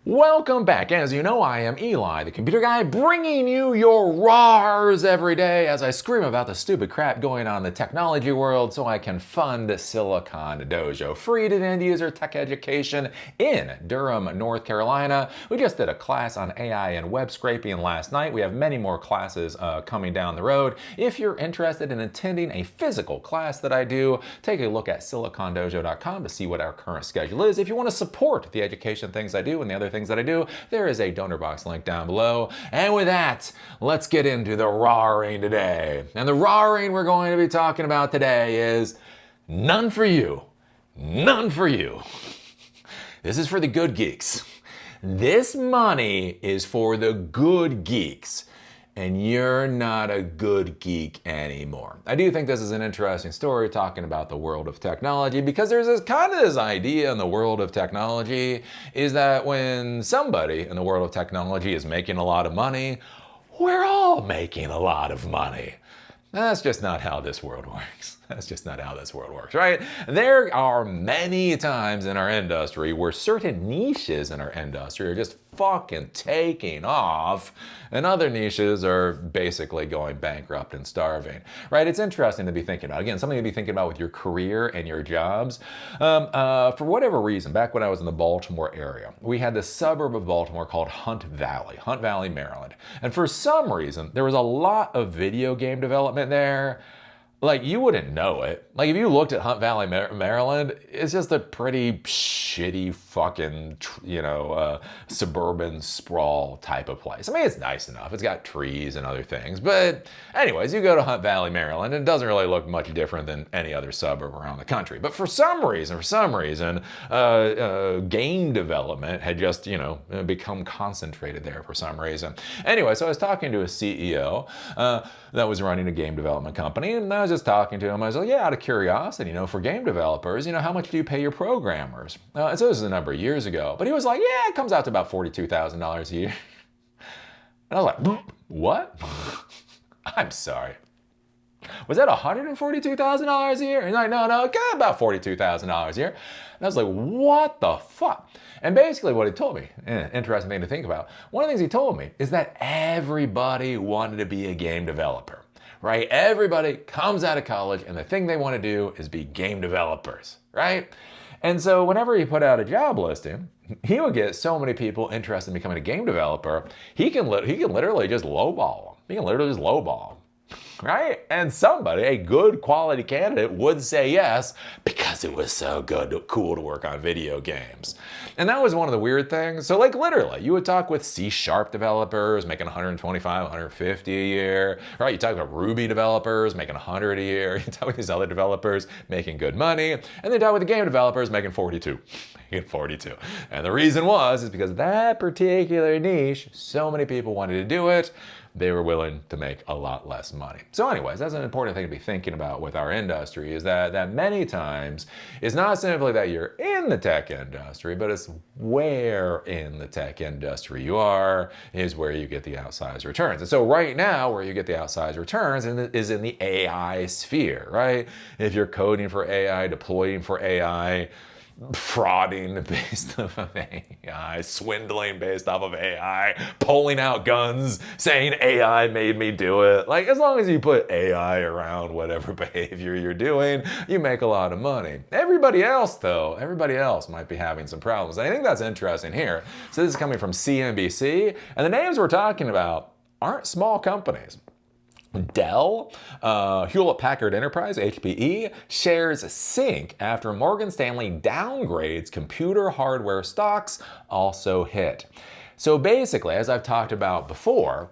Welcome back. As you know, I am Eli, the computer guy, bringing you your RARs every day as I scream about the stupid crap going on in the technology world so I can fund Silicon Dojo, free to end user tech education in Durham, North Carolina. We just did a class on AI and web scraping last night. We have many more classes coming down the road. If you're interested in attending a physical class that I do, take a look at silicondojo.com to see what our current schedule is. If you want to support the education things I do and the other things that I do, there is a donor box link down below. And with that, let's get into the RARing today. And the RARing we're going to be talking about today is none for you. None for you. This is for the good geeks. This money is for the good geeks. And you're not a good geek anymore. I do think this is an interesting story talking about the world of technology, because there's this idea in the world of technology is that when somebody in the world of technology is making a lot of money, we're all making a lot of money. That's just not how this world works. That's just not how this world works, right? There are many times in our industry where certain niches in our industry are just fucking taking off, and other niches are basically going bankrupt and starving, right? It's interesting to be thinking about. Again, something to be thinking about with your career and your jobs. For whatever reason, back when I was in the Baltimore area, we had this suburb of Baltimore called Hunt Valley, Maryland. And for some reason, there was a lot of video game development there. Like, you wouldn't know it. Like, if you looked at Hunt Valley, Maryland, it's just a pretty shitty fucking, suburban sprawl type of place. I mean, it's nice enough. It's got trees and other things. But anyways, you go to Hunt Valley, Maryland, and it doesn't really look much different than any other suburb around the country. But for some reason, game development had just, become concentrated there for some reason. Anyway, so I was talking to a CEO that was running a game development company, and I was just talking to him. I was like, yeah, out of curiosity, for game developers, how much do you pay your programmers? And so this is a number of years ago. But he was like, yeah, it comes out to about $42,000 a year. And I was like, what? I'm sorry. Was that $142,000 a year? And he's like, no, about $42,000 a year. And I was like, what the fuck? And basically what he told me, interesting thing to think about, one of the things he told me is that everybody wanted to be a game developer, right? Everybody comes out of college and the thing they want to do is be game developers, right? And so whenever he put out a job listing, he would get so many people interested in becoming a game developer, he can literally just lowball them. He can literally just lowball them. Right? And somebody, a good quality candidate, would say yes because it was so cool to work on video games. And that was one of the weird things. So like literally, you would talk with C# developers making 125, 150 a year, right? You talk about Ruby developers making 100 a year. You talk with these other developers making good money, and then talk with the game developers making 42. And the reason is because that particular niche, so many people wanted to do it, they were willing to make a lot less money. So anyways, that's an important thing to be thinking about with our industry, is that many times it's not simply that you're in the tech industry, but it's where in the tech industry you are is where you get the outsized returns. And so right now, where you get the outsized returns is in the AI sphere, right? If you're coding for AI, deploying for AI, frauding based off of AI, swindling based off of AI, pulling out guns, saying AI made me do it. Like, as long as you put AI around whatever behavior you're doing, you make a lot of money. Everybody else might be having some problems. And I think that's interesting here. So this is coming from CNBC, and the names we're talking about aren't small companies. Dell, Hewlett-Packard Enterprise, HPE, shares sink after Morgan Stanley downgrades computer hardware stocks also hit. So basically, as I've talked about before,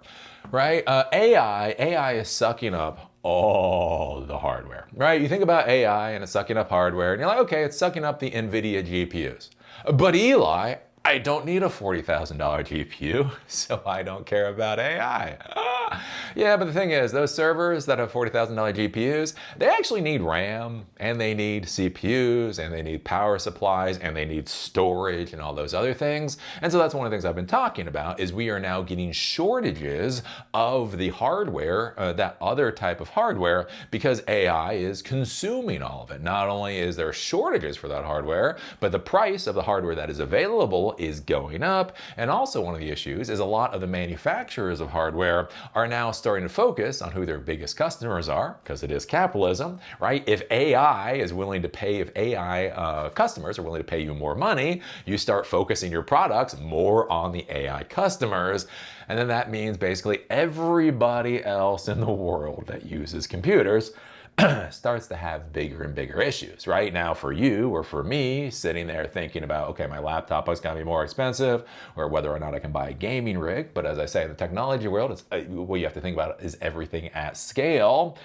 right, AI is sucking up all the hardware, right? You think about AI and it's sucking up hardware, and you're like, okay, it's sucking up the NVIDIA GPUs. But Eli, I don't need a $40,000 GPU, so I don't care about AI. Yeah, but the thing is, those servers that have $40,000 GPUs, they actually need RAM, and they need CPUs, and they need power supplies, and they need storage, and all those other things. And so that's one of the things I've been talking about, is we are now getting shortages of the hardware, that other type of hardware, because AI is consuming all of it. Not only is there shortages for that hardware, but the price of the hardware that is available is going up. And also one of the issues is a lot of the manufacturers of hardware are now starting to focus on who their biggest customers are, because it is capitalism, right? If AI is willing to pay, if AI customers are willing to pay you more money, you start focusing your products more on the AI customers. And then that means basically everybody else in the world that uses computers starts to have bigger and bigger issues. Right now, for you or for me, sitting there thinking about, okay, my laptop is going to be more expensive, or whether or not I can buy a gaming rig. But as I say, in the technology world, it's, what you have to think about is everything at scale.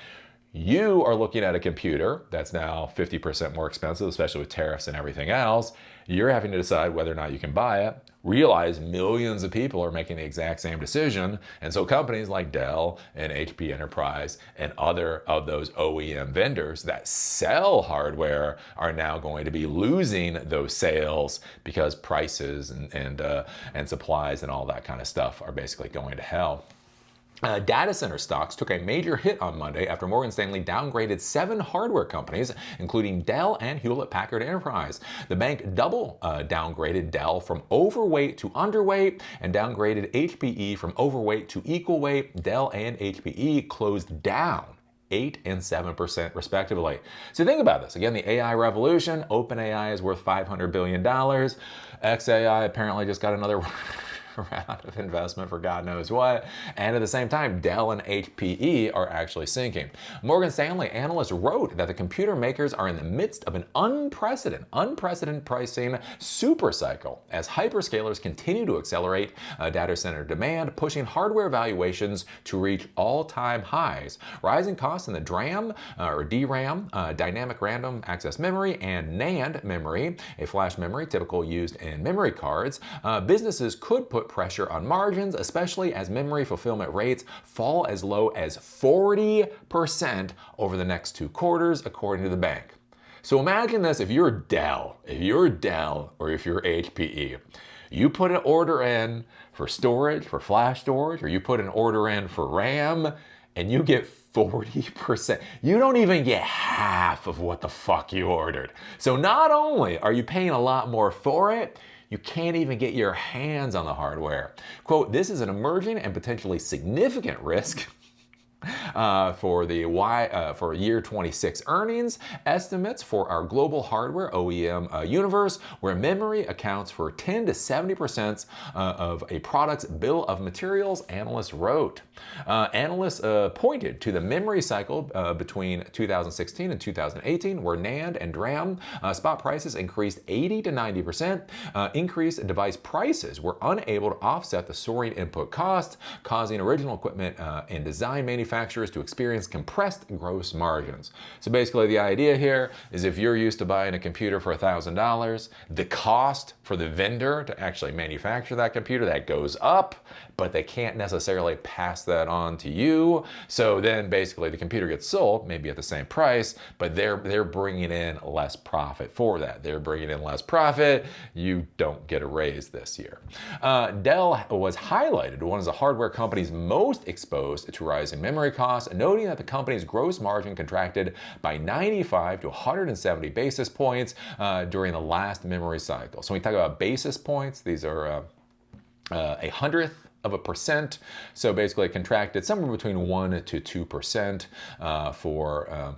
You are looking at a computer that's now 50% more expensive, especially with tariffs and everything else. You're having to decide whether or not you can buy it. Realize millions of people are making the exact same decision. And so companies like Dell and HP Enterprise and other of those OEM vendors that sell hardware are now going to be losing those sales, because prices and supplies and all that kind of stuff are basically going to hell. Data center stocks took a major hit on Monday after Morgan Stanley downgraded 7 hardware companies, including Dell and Hewlett-Packard Enterprise. The bank double downgraded Dell from overweight to underweight, and downgraded HPE from overweight to equal weight. Dell and HPE closed down 8% and 7% respectively. So think about this. Again, the AI revolution. OpenAI is worth $500 billion. XAI apparently just got another round of investment for God knows what. And at the same time, Dell and HPE are actually sinking. Morgan Stanley analysts wrote that the computer makers are in the midst of an unprecedented pricing super cycle as hyperscalers continue to accelerate data center demand, pushing hardware valuations to reach all-time highs. Rising costs in the DRAM, dynamic random access memory, and NAND memory, a flash memory typically used in memory cards. Businesses could put pressure on margins, especially as memory fulfillment rates fall as low as 40% over the next 2 quarters, according to the bank. So imagine this: if you're Dell, or if you're HPE, you put an order in for storage, for flash storage, or you put an order in for RAM, and you get 40%. You don't even get half of what the fuck you ordered. So not only are you paying a lot more for it, you can't even get your hands on the hardware. Quote, "This is an emerging and potentially significant risk for year 26 earnings estimates for our global hardware OEM universe, where memory accounts for 10 to 70% of a product's bill of materials," analysts wrote. Analysts pointed to the memory cycle between 2016 and 2018, where NAND and DRAM spot prices increased 80 to 90%. Increased device prices were unable to offset the soaring input costs, causing original equipment and design manufacturers to experience compressed gross margins. So basically the idea here is, if you're used to buying a computer for $1,000, the cost for the vendor to actually manufacture that computer, that goes up, but they can't necessarily pass that on to you. So then basically the computer gets sold maybe at the same price, but they're bringing in less profit for that. They're bringing in less profit. You don't get a raise this year. Dell was highlighted one of the hardware companies most exposed to rising memory costs, noting that the company's gross margin contracted by 95 to 170 basis points during the last memory cycle. So when we talk about basis points, these are a hundredth of a percent. So basically it contracted somewhere between 1 to 2% for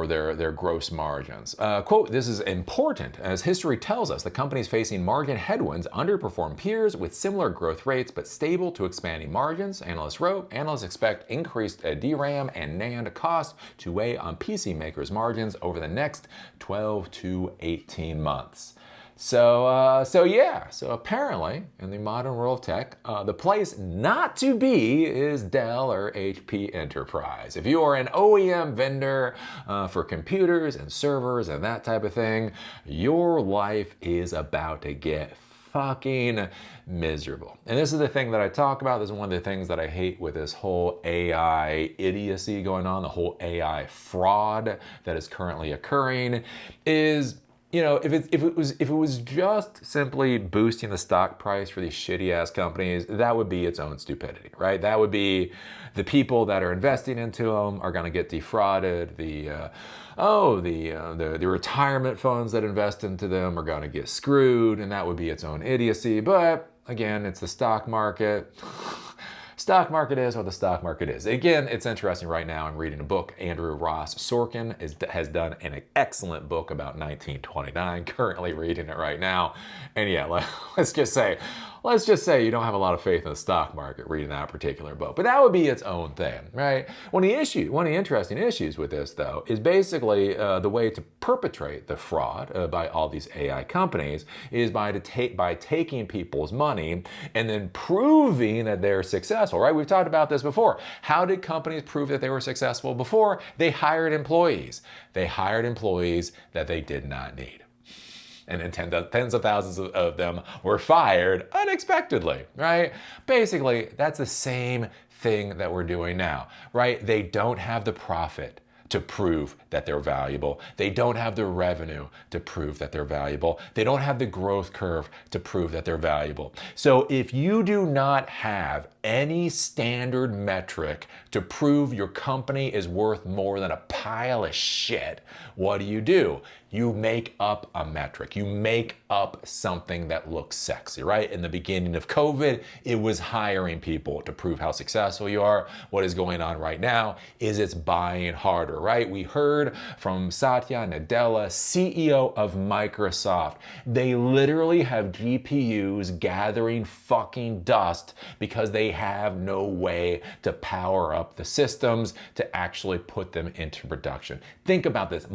their gross margins. Quote, "This is important as history tells us the companies facing margin headwinds underperform peers with similar growth rates but stable to expanding margins," analysts wrote. Analysts expect increased DRAM and NAND costs to weigh on PC makers' margins over the next 12 to 18 months. So apparently in the modern world of tech, the place not to be is Dell or HP Enterprise. If you are an OEM vendor for computers and servers and that type of thing, your life is about to get fucking miserable. And this is the thing that I talk about. This is one of the things that I hate with this whole AI idiocy going on, the whole AI fraud that is currently occurring is, you know, if it was just simply boosting the stock price for these shitty ass companies, that would be its own stupidity, right? That would be the people that are investing into them are going to get defrauded. The retirement funds that invest into them are going to get screwed, and that would be its own idiocy. But again, it's the stock market. Stock market is what the stock market is. Again, it's interesting right now. I'm reading a book. Andrew Ross Sorkin has done an excellent book about 1929. Currently reading it right now. And yeah, let's just say you don't have a lot of faith in the stock market reading that particular book. But that would be its own thing, right? One of the interesting issues with this, though, is basically the way to perpetrate the fraud by all these AI companies is by taking people's money and then proving that they're successful, right? We've talked about this before. How did companies prove that they were successful before? They hired employees. They hired employees that they did not need. And then tens of thousands of them were fired unexpectedly, right? Basically, that's the same thing that we're doing now, right? They don't have the profit to prove that they're valuable. They don't have the revenue to prove that they're valuable. They don't have the growth curve to prove that they're valuable. So if you do not have any standard metric to prove your company is worth more than a pile of shit, what do? You make up a metric. You make up something that looks sexy, right? In the beginning of COVID, it was hiring people to prove how successful you are. What is going on right now is it's buying harder, right? We heard from Satya Nadella, CEO of Microsoft. They literally have GPUs gathering fucking dust because they have no way to power up the systems to actually put them into production. Think about this.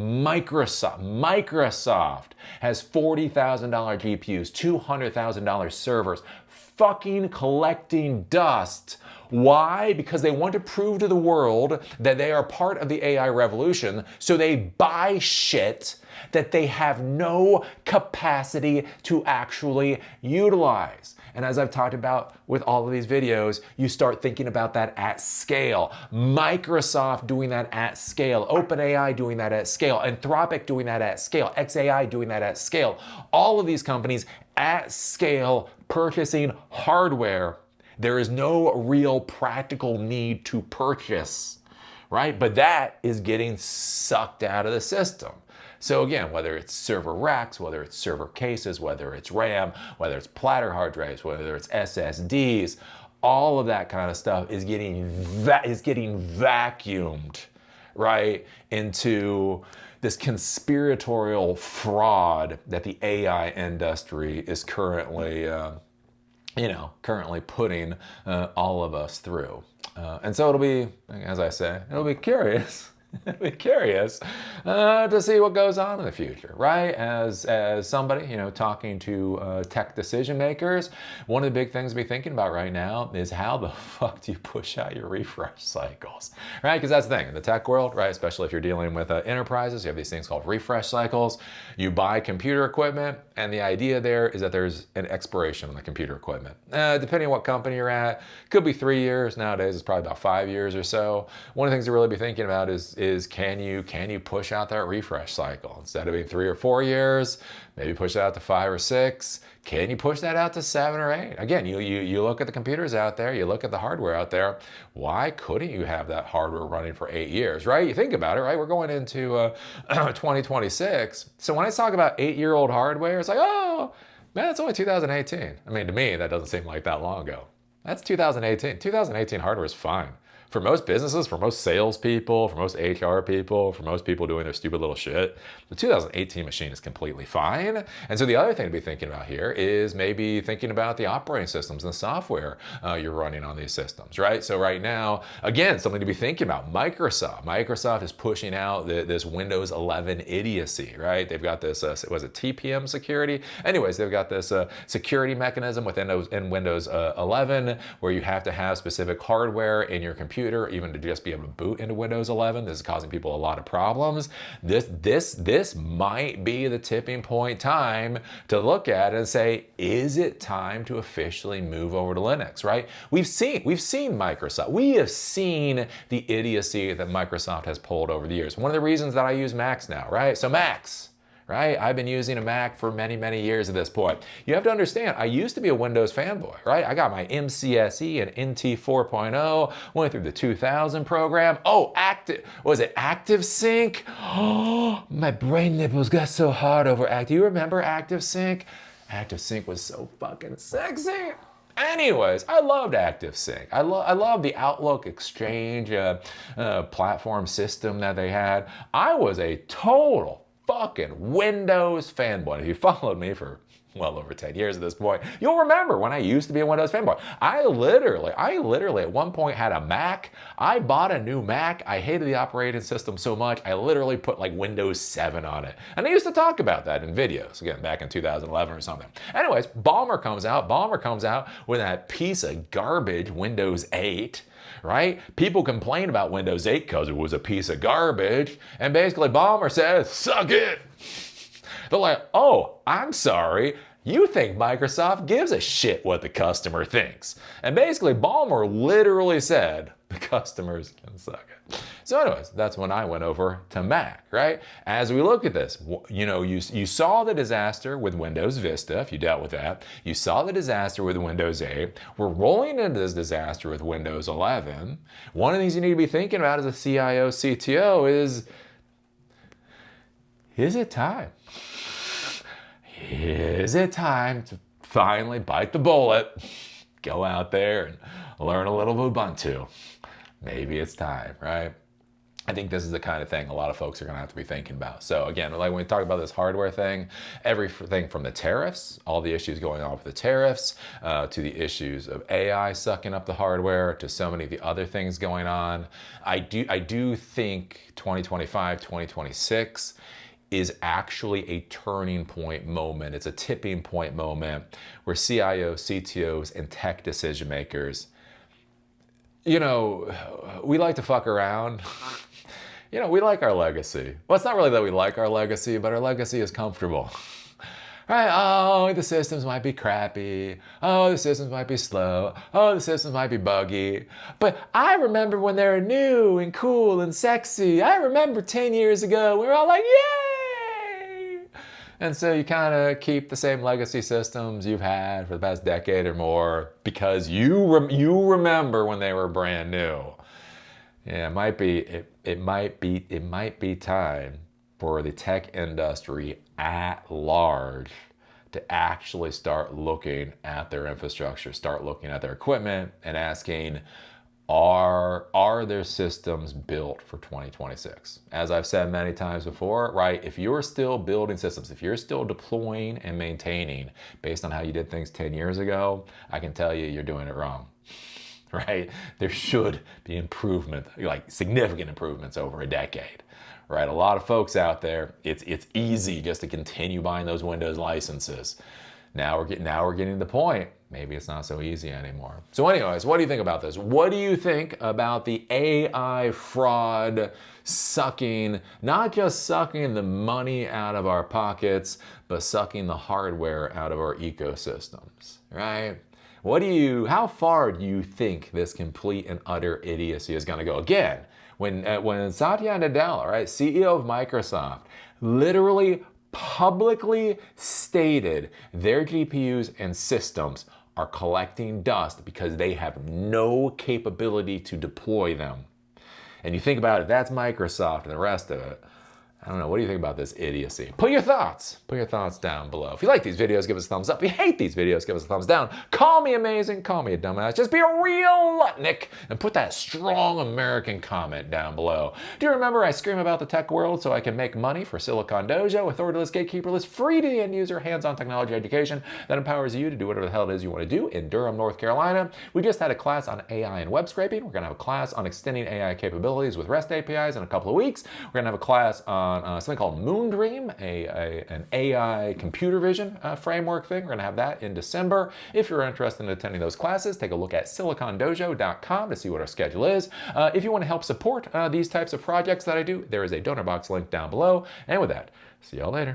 Microsoft has $40,000 GPUs, $200,000 servers, fucking collecting dust. Why? Because they want to prove to the world that they are part of the AI revolution, so they buy shit that they have no capacity to actually utilize. And as I've talked about with all of these videos, you start thinking about that at scale. Microsoft doing that at scale, OpenAI doing that at scale, Anthropic doing that at scale, xAI doing that at scale. All of these companies at scale purchasing hardware. There is no real practical need to purchase, right? But that is getting sucked out of the system. So again, whether it's server racks, whether it's server cases, whether it's RAM, whether it's platter hard drives, whether it's SSDs, all of that kind of stuff is getting vacuumed, right, into this conspiratorial fraud that the AI industry is currently putting all of us through. And so it'll be, as I say, it'll be curious. Be curious to see what goes on in the future, right? As somebody, talking to tech decision makers, one of the big things to be thinking about right now is how the fuck do you push out your refresh cycles, right? Because that's the thing in the tech world, right? Especially if you're dealing with enterprises, you have these things called refresh cycles. You buy computer equipment, and the idea there is that there's an expiration on the computer equipment. Depending on what company you're at, could be 3 years. Nowadays, it's probably about 5 years or so. One of the things to really be thinking about is can you push out that refresh cycle? Instead of being 3 or 4 years, maybe push it out to 5 or 6. Can you push that out to 7 or 8? Again, you look at the computers out there, you look at the hardware out there. Why couldn't you have that hardware running for 8 years, right? You think about it, right? We're going into 2026. So when I talk about 8-year-old hardware, it's like, oh, man, it's only 2018. I mean, to me, that doesn't seem like that long ago. That's 2018. 2018 hardware is fine. For most businesses, for most salespeople, for most HR people, for most people doing their stupid little shit, the 2018 machine is completely fine. And so the other thing to be thinking about here is maybe thinking about the operating systems and the software you're running on these systems, right? So right now, again, something to be thinking about, Microsoft. Microsoft is pushing out this Windows 11 idiocy, right? They've got this, was it TPM security? Anyways, they've got this security mechanism within Windows 11 where you have to have specific hardware in your computer computer, even to just be able to boot into Windows 11. This is causing people a lot of problems. This might be the tipping point time to look at and say, is it time to officially move over to Linux, right? We've seen Microsoft. We have seen the idiocy that Microsoft has pulled over the years. One of the reasons that I use Macs now, right? So Macs. Right? I've been using a Mac for many, many years at this point. You have to understand, I used to be a Windows fanboy, right? I got my MCSE and NT 4.0, went through the 2000 program. Oh, ActiveSync? Oh, my brain nipples got so hard over Do you remember ActiveSync? ActiveSync was so fucking sexy. Anyways, I loved ActiveSync. I love the Outlook Exchange platform system that they had. I was a total fucking Windows fanboy. If you followed me for well over 10 years at this point, you'll remember when I used to be a Windows fanboy. I literally at one point had a Mac. I bought a new Mac. I hated the operating system so much, I literally put like Windows 7 on it. And I used to talk about that in videos, again, back in 2011 or something. Anyways, Balmer comes out with that piece of garbage Windows 8. Right? People complain about Windows 8 because it was a piece of garbage, and basically Balmer says, suck it. They're like, oh, I'm sorry. You think Microsoft gives a shit what the customer thinks. And basically Balmer literally said, the customers can suck it. So anyways, that's when I went over to Mac, right? As we look at this, you saw the disaster with Windows Vista, if you dealt with that. You saw the disaster with Windows 8. We're rolling into this disaster with Windows 11. One of the things you need to be thinking about as a CIO, CTO is it time? Is it time to finally bite the bullet, go out there and learn a little Ubuntu? Maybe it's time, right? I think this is the kind of thing a lot of folks are going to have to be thinking about. So again, like when we talk about this hardware thing, everything from the tariffs, all the issues going on with the tariffs, to the issues of AI sucking up the hardware, to so many of the other things going on. I do think 2025, 2026 is actually a turning point moment. It's a tipping point moment where CIOs, CTOs, and tech decision makers, we like to fuck around. We like our legacy. Well, it's not really that we like our legacy, but our legacy is comfortable. Right? Oh, the systems might be crappy. Oh, the systems might be slow. Oh, the systems might be buggy. But I remember when they were new and cool and sexy. I remember 10 years ago, we were all like, yay! And so you kind of keep the same legacy systems you've had for the past decade or more because you remember when they were brand new. Yeah, it might be time for the tech industry at large to actually start looking at their infrastructure, start looking at their equipment and asking, are their systems built for 2026? As I've said many times before, right? If you're still building systems, if you're still deploying and maintaining based on how you did things 10 years ago, I can tell you, you're doing it wrong. Right? There should be improvement, like significant improvements over a decade, right? A lot of folks out there, it's easy just to continue buying those Windows licenses. Now we're getting to the point, maybe it's not so easy anymore. So anyways, what do you think about this? What do you think about the AI fraud not just sucking the money out of our pockets, but sucking the hardware out of our ecosystems, right? How far do you think this complete and utter idiocy is going to go? Again, when Satya Nadella, right, CEO of Microsoft, literally publicly stated their GPUs and systems are collecting dust because they have no capability to deploy them. And you think about it, that's Microsoft and the rest of it. I don't know, what do you think about this idiocy? Put your thoughts down below. If you like these videos, give us a thumbs up. If you hate these videos, give us a thumbs down. Call me amazing, call me a dumbass. Just be a real Lutnick and put that strong American comment down below. Do you remember I scream about the tech world so I can make money for Silicon Dojo, authority-less, gatekeeper-less, free to the end user, hands-on technology education that empowers you to do whatever the hell it is you want to do in Durham, North Carolina. We just had a class on AI and web scraping. We're going to have a class on extending AI capabilities with REST APIs in a couple of weeks. We're going to have a class on on something called Moondream, an AI computer vision framework thing. We're going to have that in December. If you're interested in attending those classes, take a look at silicondojo.com to see what our schedule is. If you want to help support these types of projects that I do, there is a donor box link down below. And with that, see y'all later.